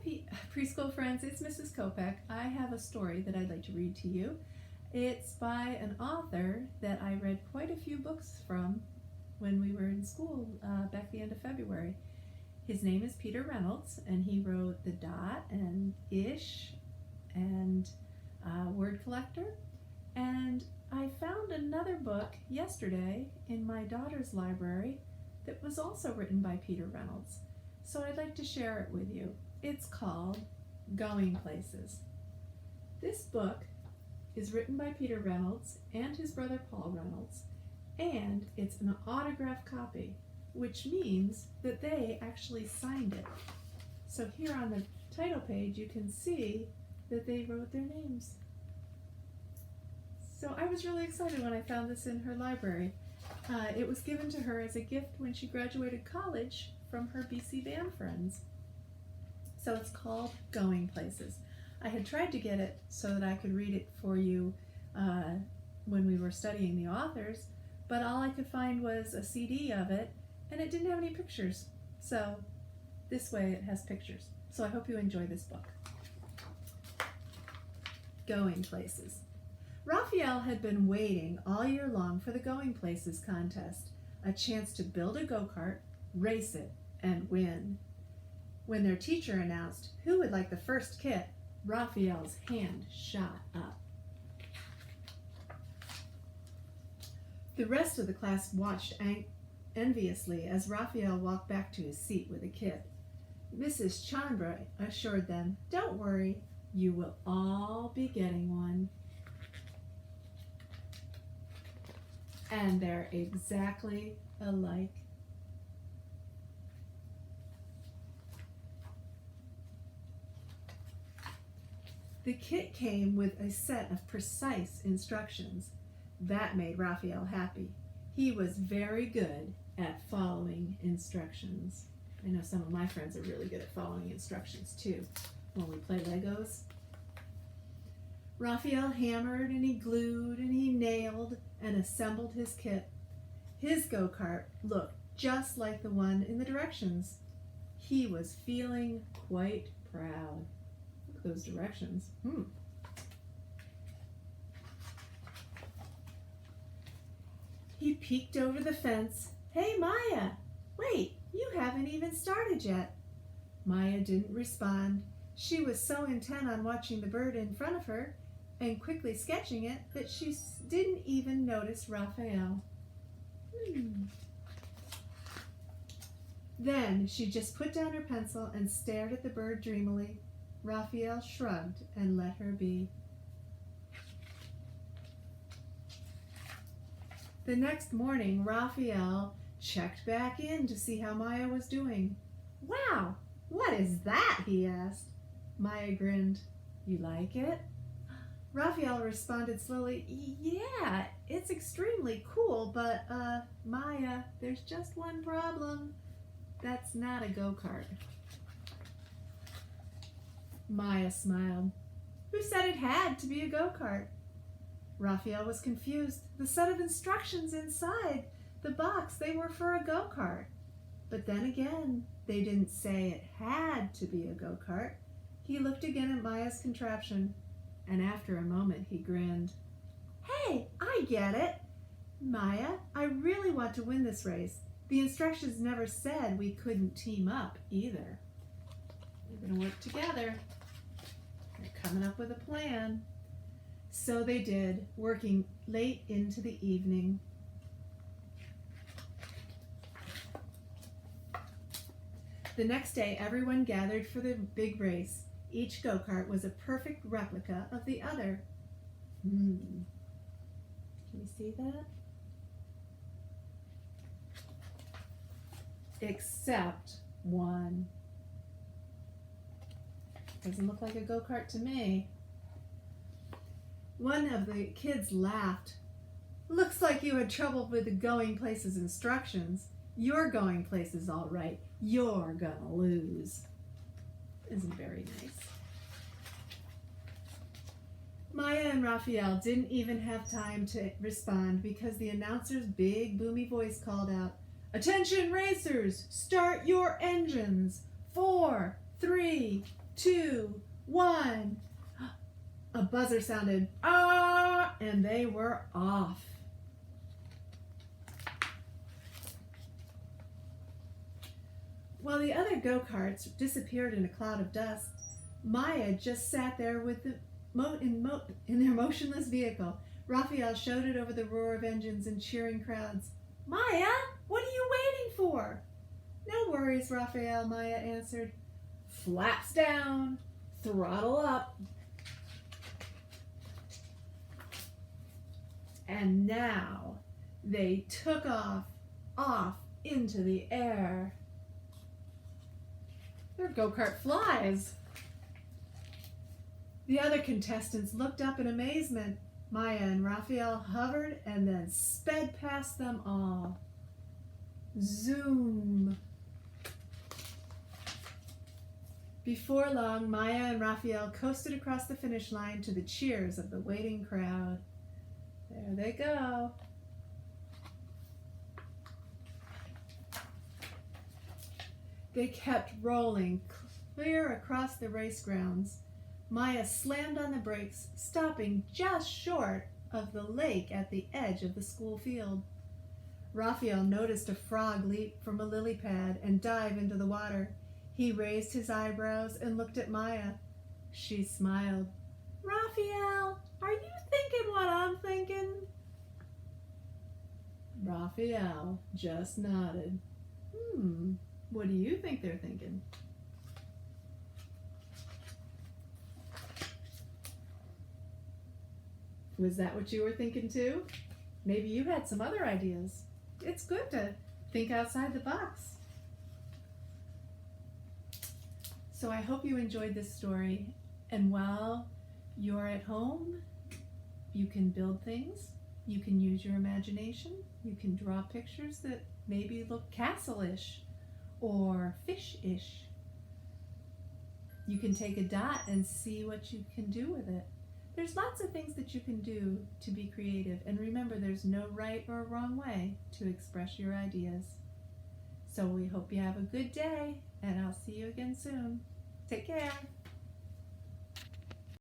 Preschool friends, it's Mrs. Kopek. I have a story that I'd like to read to you. It's by an author that I read quite a few books from when we were in school back the end of February. His name is Peter Reynolds, and he wrote The Dot and Ish and Word Collector. And I found another book yesterday in my daughter's library that was also written by Peter Reynolds. So I'd like to share it with you. It's called Going Places. This book is written by Peter Reynolds and his brother Paul Reynolds, and it's an autographed copy, which means that they actually signed it. So here on the title page you can see that they wrote their names. So I was really excited when I found this in her library. It was given to her as a gift when she graduated college from her BC band friends. So it's called Going Places. I had tried to get it so that I could read it for you when we were studying the authors, but all I could find was a CD of it, and it didn't have any pictures. So this way it has pictures. So I hope you enjoy this book. Going Places. Raphael had been waiting all year long for the Going Places contest, a chance to build a go-kart, race it, and win. When their teacher announced who would like the first kit, Raphael's hand shot up. The rest of the class watched enviously as Raphael walked back to his seat with a kit. Mrs. Chandra assured them, "Don't worry, you will all be getting one." And they're exactly alike. The kit came with a set of precise instructions. That made Raphael happy. He was very good at following instructions. I know some of my friends are really good at following instructions too when we play Legos. Raphael hammered and he glued and he nailed and assembled his kit. His go-kart looked just like the one in the directions. He was feeling quite proud. Look at those directions. He peeked over the fence. "Hey, Maya, wait, you haven't even started yet." Maya didn't respond. She was so intent on watching the bird in front of her and quickly sketching it that she didn't even notice Raphael. Then she just put down her pencil and stared at the bird dreamily. Raphael shrugged and let her be. The next morning, Raphael checked back in to see how Maya was doing. "Wow, what is that?" he asked. Maya grinned. "You like it?" Raphael responded slowly, "Yeah, it's extremely cool, but, Maya, there's just one problem. That's not a go-kart." Maya smiled. "Who said it had to be a go-kart?" Raphael was confused. The set of instructions inside the box, they were for a go-kart. But then again, they didn't say it had to be a go-kart. He looked again at Maya's contraption, and after a moment he grinned. "Hey, I get it. Maya, I really want to win this race. The instructions never said we couldn't team up either. We're going to work together. They're coming up with a plan." So they did, working late into the evening. The next day, everyone gathered for the big race. Each go-kart was a perfect replica of the other. Can you see that? Except one. Doesn't look like a go-kart to me. One of the kids laughed. "Looks like you had trouble with the Going Places instructions. You're going places all right. You're gonna lose." Isn't very nice. Maya and Raphael didn't even have time to respond because the announcer's big boomy voice called out, "Attention racers, start your engines. 4, 3, 2, 1. A buzzer sounded, ah, and they were off. While the other go-karts disappeared in a cloud of dust, Maya just sat there with in their motionless vehicle. Raphael shouted over the roar of engines and cheering crowds. Maya, what are you waiting for? No worries, Raphael, Maya answered. Flaps down, throttle up. And now they took off into the air. Their go-kart flies. The other contestants looked up in amazement. Maya and Raphael hovered and then sped past them all. Zoom. Before long, Maya and Raphael coasted across the finish line to the cheers of the waiting crowd. There they go. They kept rolling clear across the race grounds. Maya slammed on the brakes, stopping just short of the lake at the edge of the school field. Raphael noticed a frog leap from a lily pad and dive into the water. He raised his eyebrows and looked at Maya. She smiled. Raphael, are you thinking what I'm thinking? Raphael just nodded. What do you think they're thinking? Was that what you were thinking too? Maybe you had some other ideas. It's good to think outside the box. So I hope you enjoyed this story. And while you're at home, you can build things. You can use your imagination. You can draw pictures that maybe look castle-ish or fish-ish. You can take a dot and see what you can do with it. There's lots of things that you can do to be creative. And remember, there's no right or wrong way to express your ideas. So we hope you have a good day, and I'll see you again soon. Take care.